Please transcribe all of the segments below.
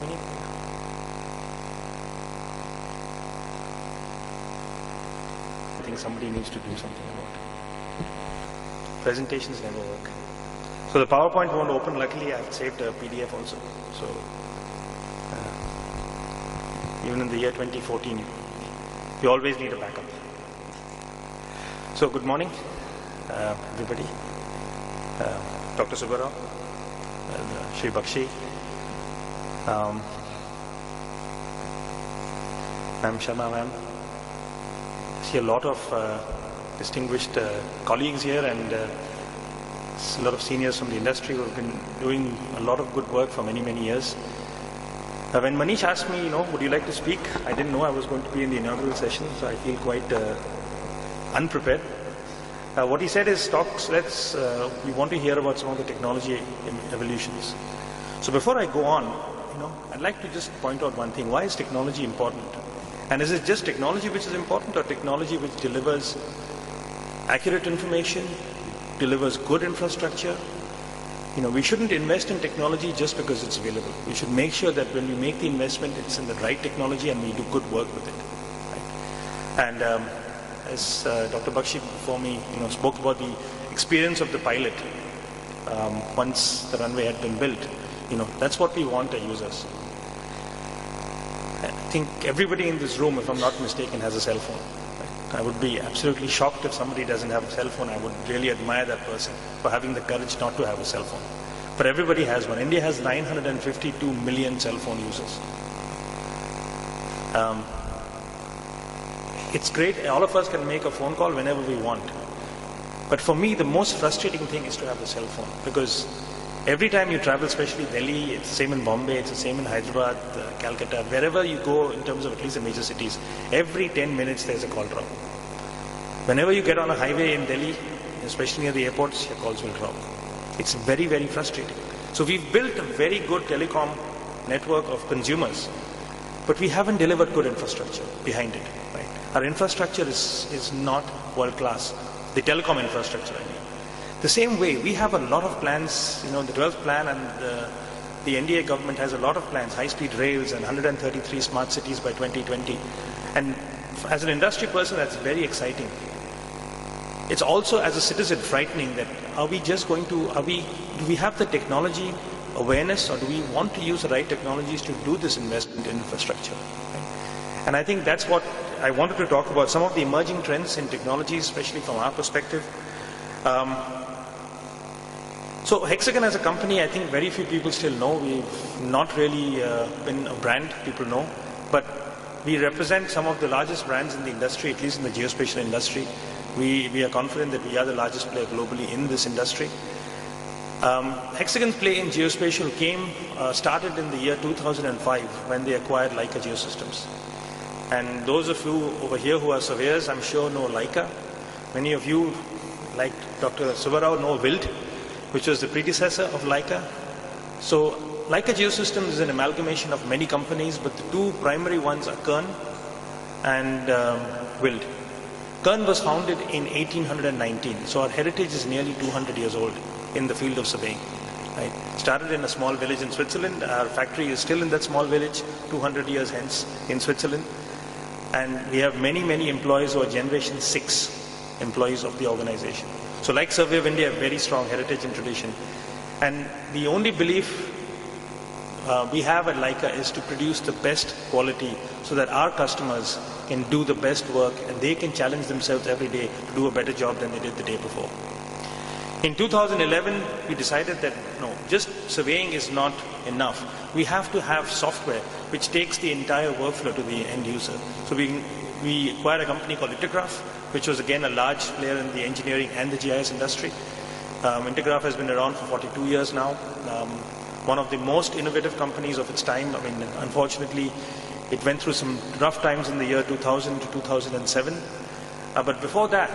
Vinny? I think somebody needs to do something about it. Presentations never work. So the PowerPoint won't open. Luckily, I've saved a PDF also. So even in the year 2014, you always need a backup. So good morning, everybody. Dr. Subbarao, Shri Bakshi, Ma'am Sharma, ma'am. I see a lot of distinguished colleagues here and a lot of seniors from the industry who have been doing a lot of good work for many, many years. When Manish asked me, would you like to speak? I didn't know I was going to be in the inaugural session, so I feel quite unprepared. What he said is, we want to hear about some of the technology evolutions. So before I go on, I'd like to just point out one thing. Why is technology important? And is it just technology which is important, or technology which delivers accurate information, delivers good infrastructure? We shouldn't invest in technology just because it's available. We should make sure that when we make the investment, it's in the right technology and we do good work with it. Right? And as Dr. Bakshi before me spoke about the experience of the pilot once the runway had been built, that's what we want our users. I think everybody in this room, if I'm not mistaken, has a cell phone. Right? I would be absolutely shocked if somebody doesn't have a cell phone. I would really admire that person for having the courage not to have a cell phone. But everybody has one. India has 952 million cell phone users. It's great. All of us can make a phone call whenever we want. But for me, the most frustrating thing is to have a cell phone, because every time you travel, especially Delhi, it's the same in Bombay, it's the same in Hyderabad, Calcutta, wherever you go in terms of at least the major cities, every 10 minutes there's a call drop. Whenever you get on a highway in Delhi, especially near the airports, your calls will drop. It's very, very frustrating. So we've built a very good telecom network of consumers, but we haven't delivered good infrastructure behind it. Right? Our infrastructure is not world class. The telecom infrastructure, I mean. The same way, we have a lot of plans, the 12th plan, and the NDA government has a lot of plans, high-speed rails and 133 smart cities by 2020. And as an industry person, that's very exciting. It's also, as a citizen, frightening that do we have the technology awareness, or do we want to use the right technologies to do this investment in infrastructure? Right? And I think that's what I wanted to talk about, some of the emerging trends in technology, especially from our perspective. So Hexagon as a company, I think very few people still know. We've not really been a brand people know, but we represent some of the largest brands in the industry, at least in the geospatial industry. We are confident that we are the largest player globally in this industry. Hexagon's play in geospatial started in the year 2005 when they acquired Leica Geosystems. And those of you over here who are surveyors, I'm sure know Leica. Many of you, like Dr. Subbarao, know Wild, which was the predecessor of Leica. So Leica Geosystems is an amalgamation of many companies, but the two primary ones are Kern and Wild. Kern was founded in 1819, so our heritage is nearly 200 years old in the field of surveying. Right? Started in a small village in Switzerland. Our factory is still in that small village, 200 years hence in Switzerland. And we have many, many employees who are Generation 6 employees of the organization. So like Survey of India, very strong heritage and tradition. And the only belief we have at Leica is to produce the best quality so that our customers can do the best work and they can challenge themselves every day to do a better job than they did the day before. In 2011, we decided that no, just surveying is not enough. We have to have software which takes the entire workflow to the end user. So we acquired a company called Intergraph, which was again a large player in the engineering and the GIS industry. Intergraph has been around for 42 years now. One of the most innovative companies of its time. I mean, unfortunately, it went through some rough times in the year 2000 to 2007. But before that,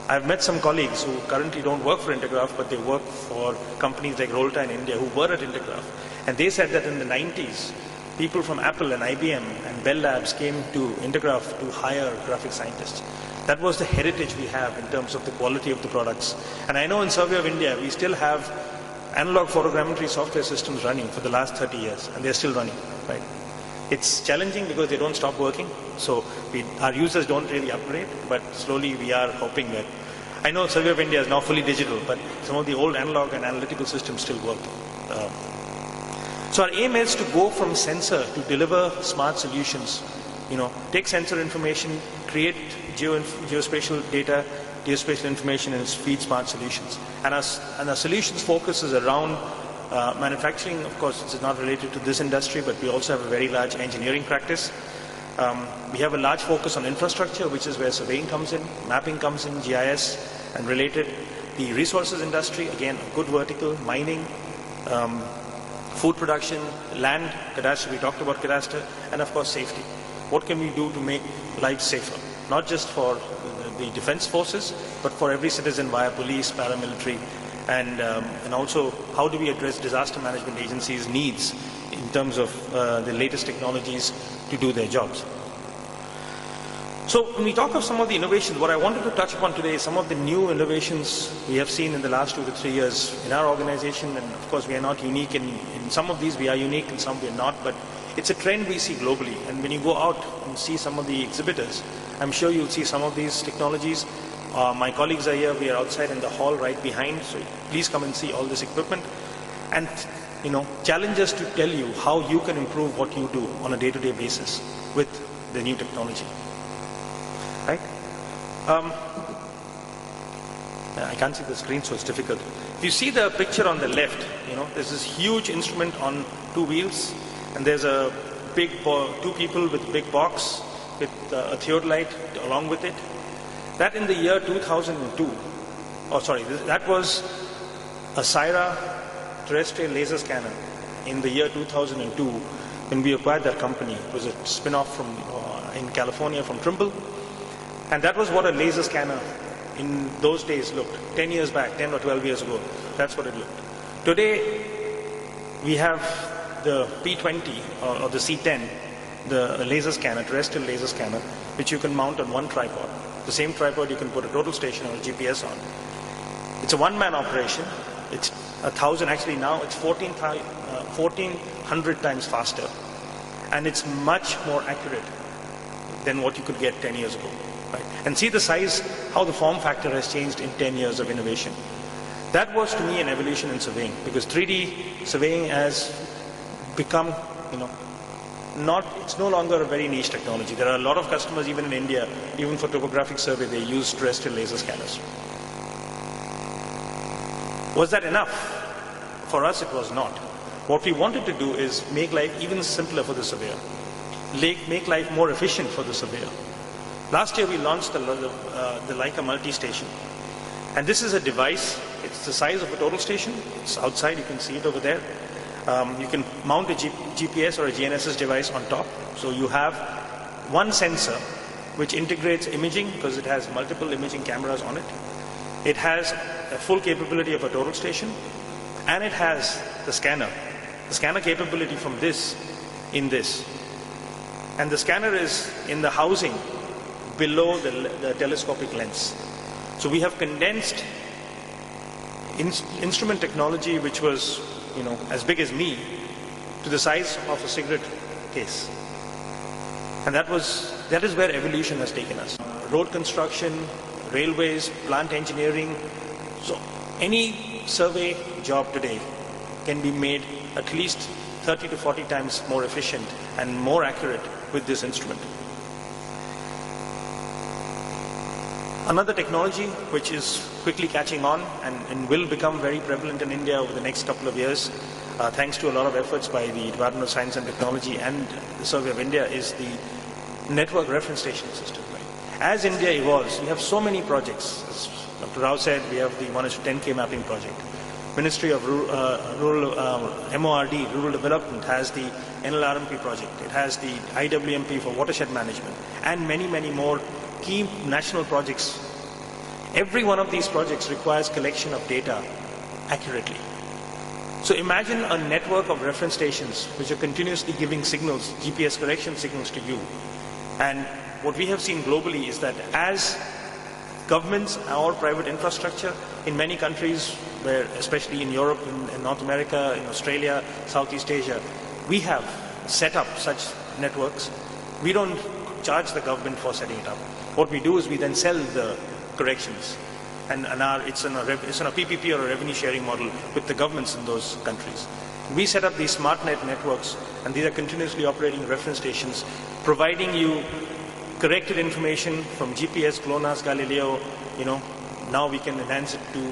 I've met some colleagues who currently don't work for Intergraph, but they work for companies like Rolta in India who were at Intergraph. And they said that in the 90s, people from Apple and IBM and Bell Labs came to Intergraph to hire graphic scientists. That was the heritage we have in terms of the quality of the products. And I know in Survey of India, we still have analog photogrammetry software systems running for the last 30 years, and they're still running, right? It's challenging because they don't stop working, so our users don't really upgrade, but slowly we are hoping that. I know Survey of India is now fully digital, but some of the old analog and analytical systems still work. So our aim is to go from sensor to deliver smart solutions. Take sensor information, create geospatial data, geospatial information, and feed smart solutions. And our solutions focus is around manufacturing. Of course, it's not related to this industry, but we also have a very large engineering practice. We have a large focus on infrastructure, which is where surveying comes in, mapping comes in, GIS and related. The resources industry, again, a good vertical, mining, food production, land, cadastre, we talked about cadastre, and of course safety. What can we do to make life safer? Not just for the defense forces, but for every citizen via police, paramilitary, and also how do we address disaster management agencies' needs in terms of the latest technologies to do their jobs. So when we talk of some of the innovations, what I wanted to touch upon today is some of the new innovations we have seen in the last 2 to 3 years in our organization. And of course, we are not unique in some of these, we are unique, in some we are not, but it's a trend we see globally. And when you go out and see some of the exhibitors, I'm sure you'll see some of these technologies. My colleagues are here, we are outside in the hall right behind, so please come and see all this equipment. And challenge us to tell you how you can improve what you do on a day-to-day basis with the new technology. Right? I can't see the screen, so it's difficult. If you see the picture on the left, there's this huge instrument on 2 wheels, and there's a big 2 people with a big box with a theodolite along with it. That in the year 2002, that was a Syra terrestrial laser scanner in the year 2002 when we acquired that company. It was a spin-off from in California from Trimble. And that was what a laser scanner in those days looked. 10 years back, 10 or 12 years ago, that's what it looked. Today, we have the P20 or the C10, the laser scanner, terrestrial laser scanner, which you can mount on one tripod. The same tripod you can put a total station or a GPS on. It's a one-man operation. It's 1,000, actually now it's 1,400 times faster. And it's much more accurate than what you could get 10 years ago. Right? And see the size, how the form factor has changed in 10 years of innovation. That was to me an evolution in surveying, because 3D surveying has become, it's no longer a very niche technology. There are a lot of customers even in India, even for topographic survey, they use terrestrial laser scanners. Was that enough? For us, it was not. What we wanted to do is make life even simpler for the surveyor, make life more efficient for the surveyor. Last year we launched the Leica multi-station, and this is a device. It's the size of a total station. It's outside, you can see it over there. You can mount a GPS or a GNSS device on top. So you have one sensor which integrates imaging because it has multiple imaging cameras on it. It has a full capability of a total station, and it has the scanner capability from this in this. And the scanner is in the housing below the telescopic lens. So we have condensed instrument technology which was as big as me to the size of a cigarette case. And that is where evolution has taken us. Road construction, railways, plant engineering. So any survey job today can be made at least 30 to 40 times more efficient and more accurate with this instrument. Another technology which is quickly catching on and will become very prevalent in India over the next couple of years, thanks to a lot of efforts by the Department of Science and Technology and the Survey of India, is the network reference station system. Right? As India evolves, we have so many projects. As Dr. Rao said, we have the 1:10K mapping project. Ministry of Rural MORD, Rural Development, has the NLRMP project. It has the IWMP for watershed management, and many, many more key national projects. Every one of these projects requires collection of data accurately. So imagine a network of reference stations which are continuously giving signals, GPS correction signals to you. And what we have seen globally is that as governments or private infrastructure in many countries, where, especially in Europe, in North America, in Australia, Southeast Asia, we have set up such networks. We don't charge the government for setting it up. What we do is we then sell the corrections, and it's on a PPP or a revenue sharing model with the governments in those countries. We set up these SmartNet networks, and these are continuously operating reference stations, providing you corrected information from GPS, GLONASS, Galileo. Now we can enhance it to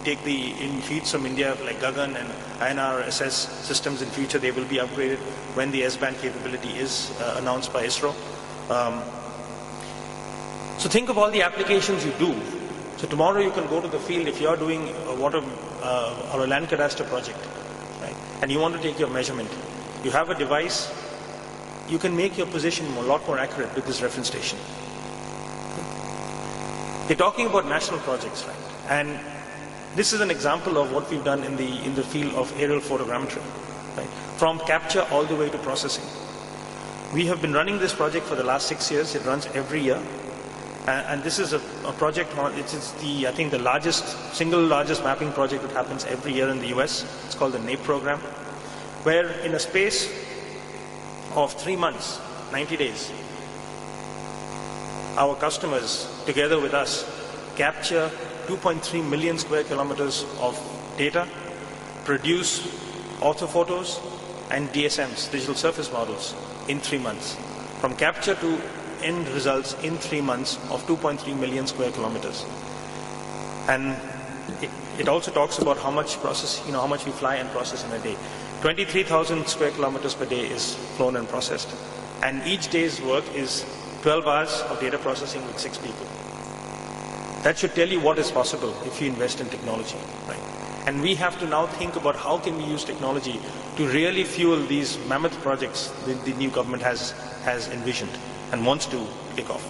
take the feeds from India, like Gagan and INRSS systems. In future, they will be upgraded when the S-band capability is announced by ISRO. So think of all the applications you do. So tomorrow you can go to the field if you are doing a water or a land cadastre project, right? And you want to take your measurement. You have a device. You can make your position a lot more accurate with this reference station. They're talking about national projects, right? And this is an example of what we've done in the field of aerial photogrammetry, right? From capture all the way to processing. We have been running this project for the last 6 years. It runs every year. And this is a project, it's I think the single largest mapping project that happens every year in the US. It's called the NAPE program, where in a space of 3 months, 90 days, our customers, together with us, capture 2.3 million square kilometers of data, produce orthophotos and DSMs, digital surface models, in 3 months. From capture to end results in 3 months of 2.3 million square kilometers. And it also talks about how much how much we fly and process in a day. 23,000 square kilometers per day is flown and processed. And each day's work is 12 hours of data processing with 6 people. That should tell you what is possible if you invest in technology, right? And we have to now think about how can we use technology to really fuel these mammoth projects that the new government has envisioned and wants to kick off.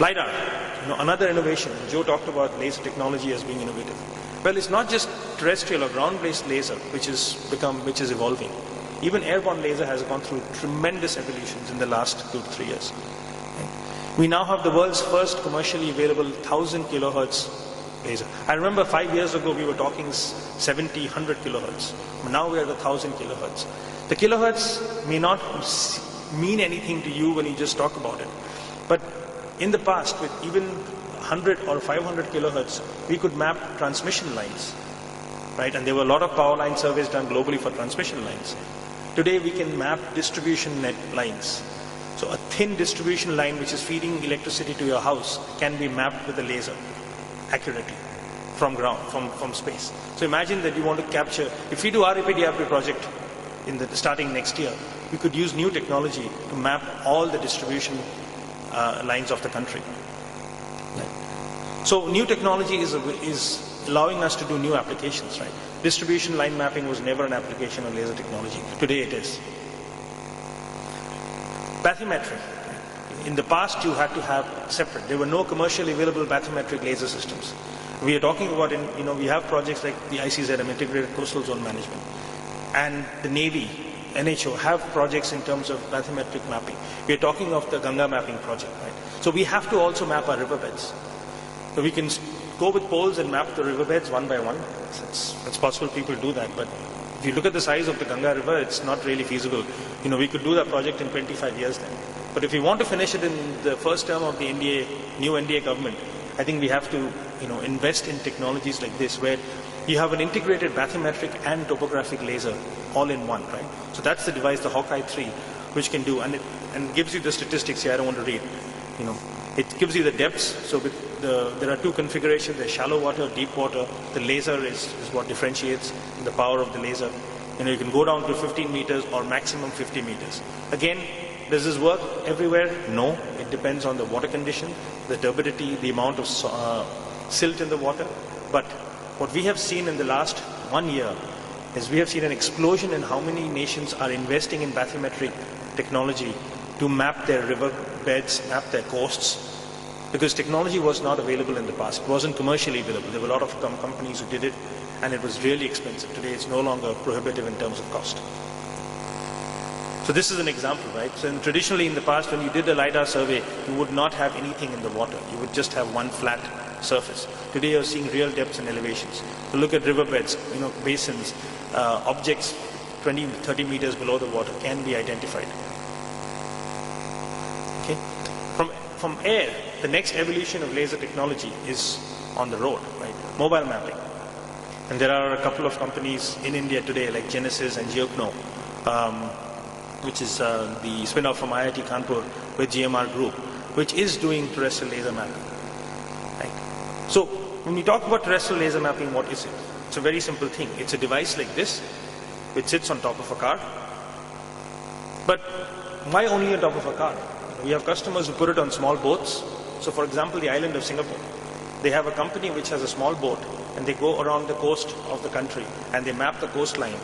LiDAR, another innovation. Joe talked about laser technology as being innovative. Well, it's not just terrestrial or ground-based laser which is evolving. Even airborne laser has gone through tremendous evolutions in the last 2 to 3 years. We now have the world's first commercially available 1,000 kilohertz laser. I remember 5 years ago we were talking 70, 100 kilohertz. Now we're at 1,000 kilohertz. The kilohertz may not mean anything to you when you just talk about it. But in the past, with even 100 or 500 kilohertz, we could map transmission lines, right? And there were a lot of power line surveys done globally for transmission lines. Today we can map distribution net lines. So a thin distribution line which is feeding electricity to your house can be mapped with a laser accurately from ground, from space. So imagine that you want to capture, if we do our RAPIDIAPRI project starting next year, we could use new technology to map all the distribution lines of the country. So new technology is allowing us to do new applications, right? Distribution line mapping was never an application of laser technology. Today it is. Bathymetry. In the past you had to have separate. There were no commercially available bathymetric laser systems. We are talking about, we have projects like the ICZM, Integrated Coastal Zone Management, and the Navy, NHO, have projects in terms of bathymetric mapping. We are talking of the Ganga mapping project, right? So we have to also map our riverbeds. So we can go with poles and map the riverbeds one by one. It's possible people do that, but if you look at the size of the Ganga River, it's not really feasible. We could do that project in 25 years then. But if we want to finish it in the first term of the new NDA government, I think we have to, invest in technologies like this, where you have an integrated bathymetric and topographic laser all in one, right? So that's the device, the Hawkeye 3, which can do, and it gives you the statistics here. I don't want to read. It gives you the depths. So there are two configurations. There's shallow water, deep water. The laser is what differentiates the power of the laser. You can go down to 15 meters or maximum 50 meters. Again, does this work everywhere? No. It depends on the water condition, the turbidity, the amount of silt in the water. But what we have seen in the last 1 year is we have seen an explosion in how many nations are investing in bathymetric technology to map their river beds, map their coasts, because technology was not available in the past. It wasn't commercially available. There were a lot of companies who did it, and it was really expensive. Today it's no longer prohibitive in terms of cost. So this is an example, right? So traditionally in the past, when you did a LiDAR survey, you would not have anything in the water. You would just have one flat surface. Today you're seeing real depths and elevations. So look at riverbeds, basins, objects 20, 30 meters below the water can be identified. Okay. From air, the next evolution of laser technology is on the road, right? Mobile mapping. And there are a couple of companies in India today like Genesis and Geokno, which is the spin-off from IIT Kanpur with GMR Group, which is doing terrestrial laser mapping. Right? So when we talk about terrestrial laser mapping, what is it? It's a very simple thing. It's a device like this, which sits on top of a car. But why only on top of a car? We have customers who put it on small boats. So for example, the island of Singapore, they have a company which has a small boat and they go around the coast of the country and they map the coastline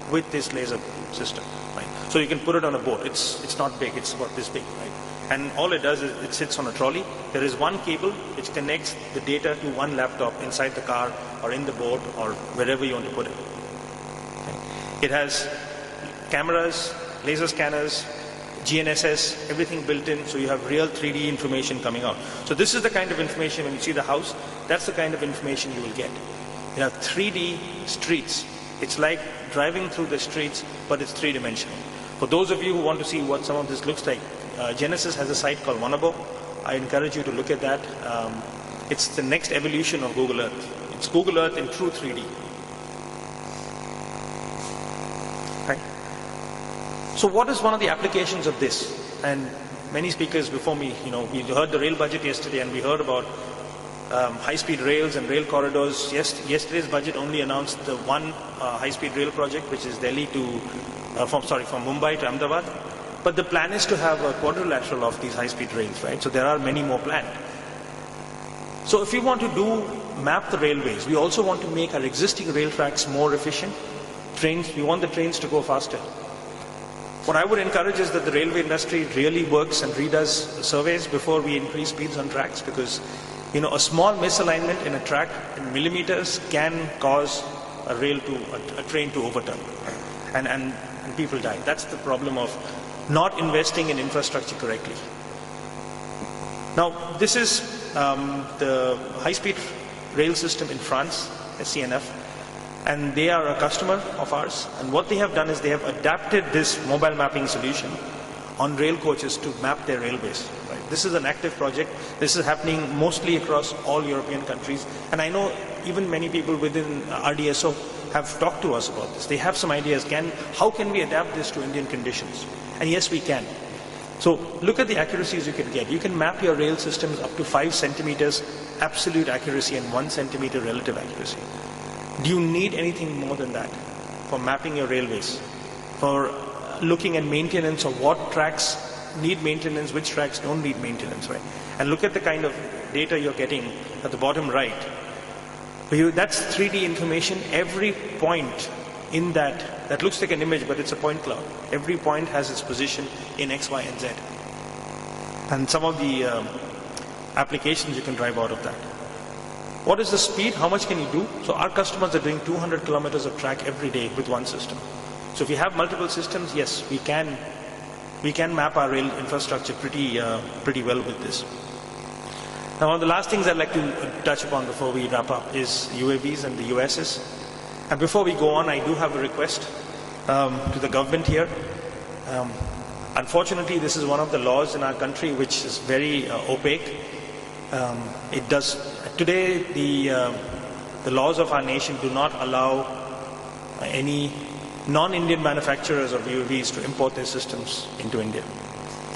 with this laser system. Right? So you can put it on a boat. It's not big, it's about this big. Right? And all it does is it sits on a trolley. There is one cable which connects the data to one laptop inside the car or in the boat or wherever you want to put it. Okay? It has cameras, laser scanners, GNSS, everything built in, so you have real 3D information coming out. So this is the kind of information, when you see the house, that's the kind of information you will get. You have 3D streets. It's like driving through the streets, but it's three-dimensional. For those of you who want to see what some of this looks like, Genesis has a site called Wanabo. I encourage you to look at that. It's the next evolution of Google Earth. It's Google Earth in true 3D. Right? So what is one of the applications of this? And many speakers before me, we heard the rail budget yesterday and we heard about high-speed rails and rail corridors. Yesterday's budget only announced the one high-speed rail project, which is from Mumbai to Ahmedabad. But the plan is to have a quadrilateral of these high-speed rails, right? So there are many more planned. So if we want to map the railways, we also want to make our existing rail tracks more efficient. We want the trains to go faster. What I would encourage is that the railway industry really works and redoes surveys before we increase speeds on tracks, because a small misalignment in a track in millimeters can cause a train to overturn, and people die. That's the problem of not investing in infrastructure correctly. Now, this is the high-speed rail system in France, SCNF. And they are a customer of ours, and what they have done is they have adapted this mobile mapping solution on rail coaches to map their railways. Right? This is an active project. This is happening mostly across all European countries, and I know even many people within RDSO have talked to us about this. They have some ideas. How can we adapt this to Indian conditions? And yes, we can. So look at the accuracies you can get. You can map your rail systems up to 5 centimeters absolute accuracy and 1 centimeter relative accuracy. Do you need anything more than that for mapping your railways? For looking at maintenance of what tracks need maintenance, which tracks don't need maintenance, right? And look at the kind of data you're getting at the bottom right. That's 3D information. Every point in that looks like an image, but it's a point cloud. Every point has its position in X, Y, and Z. And some of the applications you can drive out of that. What is the speed? How much can you do? So our customers are doing 200 kilometers of track every day with one system. So if we have multiple systems, yes, we can map our rail infrastructure pretty well with this. Now, one of the last things I'd like to touch upon before we wrap up is UAVs and the USS. And before we go on, I do have a request to the government here. Unfortunately, this is one of the laws in our country which is very opaque. Today, the laws of our nation do not allow any non-Indian manufacturers of UAVs to import their systems into India.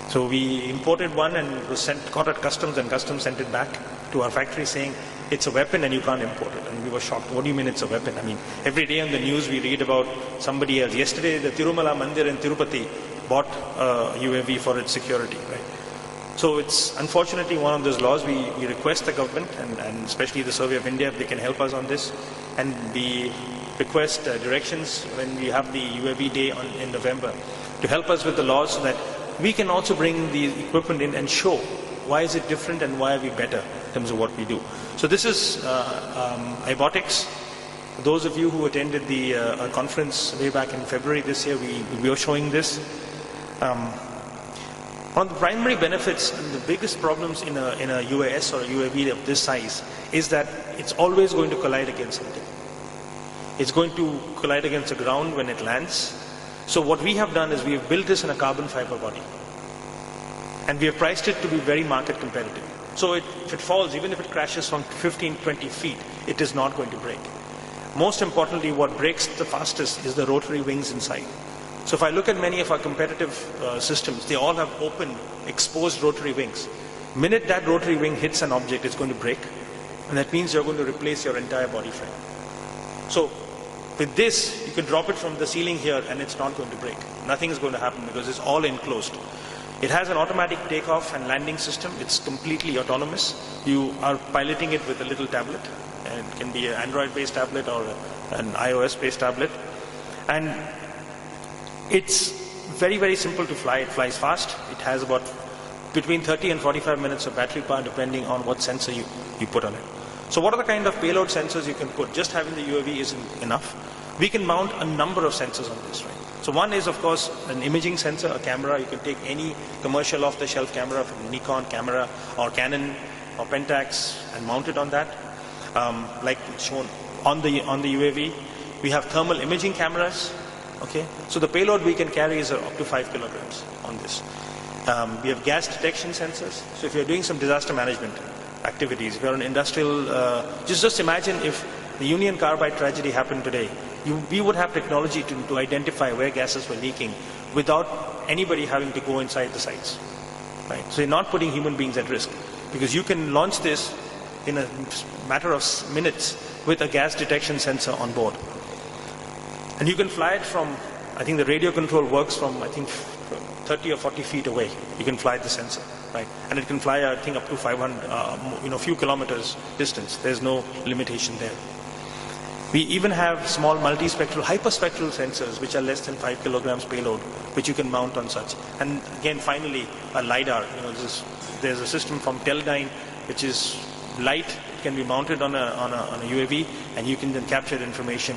So we imported one and it was caught at customs, and customs sent it back to our factory saying it's a weapon and you can't import it. And we were shocked. What do you mean it's a weapon? I mean, every day on the news we read about somebody else. Yesterday, the Tirumala Mandir in Tirupati bought a UAV for its security, right? So it's unfortunately one of those laws. We request the government and especially the Survey of India if they can help us on this, and we request directions when we have the UAV day in November to help us with the laws so that we can also bring the equipment in and show why is it different and why are we better in terms of what we do. So this is iBotics. Those of you who attended the conference way back in February this year, we were showing this. One of the primary benefits and the biggest problems in a UAS or a UAV of this size is that it's always going to collide against something. It's going to collide against the ground when it lands. So what we have done is we have built this in a carbon fiber body. And we have priced it to be very market competitive. So if it falls, even if it crashes from 15, 20 feet, it is not going to break. Most importantly, what breaks the fastest is the rotary wings inside. So if I look at many of our competitive systems, they all have open, exposed rotary wings. The minute that rotary wing hits an object, it's going to break. And that means you're going to replace your entire body frame. So with this, you can drop it from the ceiling here and it's not going to break. Nothing is going to happen because it's all enclosed. It has an automatic takeoff and landing system. It's completely autonomous. You are piloting it with a little tablet. And it can be an Android-based tablet or an iOS-based tablet. And it's very, very simple to fly. It flies fast. It has about between 30 and 45 minutes of battery power depending on what sensor you put on it. So what are the kind of payload sensors you can put? Just having the UAV isn't enough. We can mount a number of sensors on this, right? So one is, of course, an imaging sensor, a camera. You can take any commercial off-the-shelf camera from Nikon camera or Canon or Pentax and mount it on that. Like shown on the UAV. We have thermal imaging cameras. Okay, so the payload we can carry is up to 5 kilograms on this. We have gas detection sensors. So if you're doing some disaster management activities, if you're an industrial, just imagine if the Union Carbide tragedy happened today. We would have technology to identify where gases were leaking without anybody having to go inside the sites. Right? So you're not putting human beings at risk because you can launch this in a matter of minutes with a gas detection sensor on board. And you can fly it from, I think the radio control works from, 30 or 40 feet away. You can fly the sensor, right? And it can fly, I think, up to 500, few kilometers distance. There's no limitation there. We even have small multispectral, hyperspectral sensors, which are less than 5 kilograms payload, which you can mount on such. And again, finally, a LiDAR. There's a system from Teledyne, which is light. It can be mounted on a UAV, and you can then capture information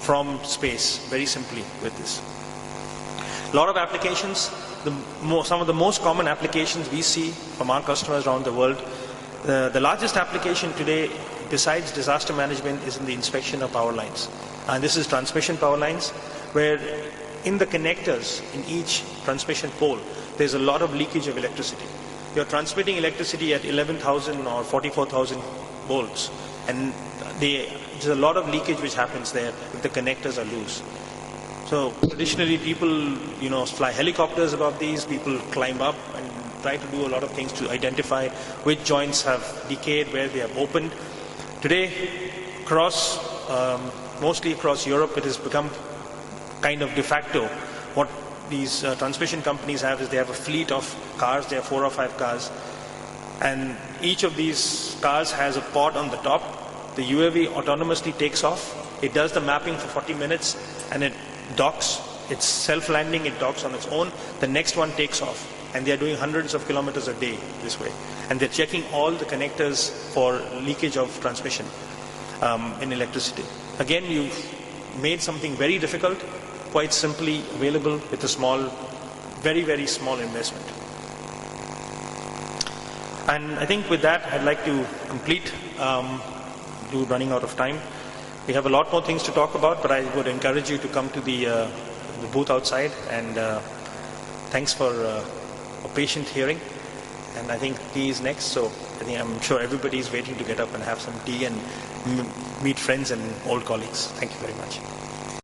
from space very simply with this. A lot of applications. Some of the most common applications we see from our customers around the world. The largest application today, besides disaster management, is in the inspection of power lines. And this is transmission power lines, where in the connectors in each transmission pole, there's a lot of leakage of electricity. You're transmitting electricity at 11,000 or 44,000 volts, and there's a lot of leakage which happens there if the connectors are loose. So traditionally, people fly helicopters above these. People climb up and try to do a lot of things to identify which joints have decayed, where they have opened. Today, mostly across Europe, it has become kind of de facto. What these transmission companies have is they have a fleet of cars. They have 4 or 5 cars, and each of these cars has a pod on the top. The UAV autonomously takes off. It does the mapping for 40 minutes, and it docks. It's self-landing. It docks on its own. The next one takes off, and they are doing hundreds of kilometers a day this way. And they're checking all the connectors for leakage of transmission in electricity. Again, you've made something very difficult quite simply available with a small, very, very small investment. And I think with that, I'd like to complete, running out of time. We have a lot more things to talk about, but I would encourage you to come to the booth outside, and thanks for a patient hearing. And I think tea is next, so I'm sure everybody is waiting to get up and have some tea and meet friends and old colleagues. Thank you very much.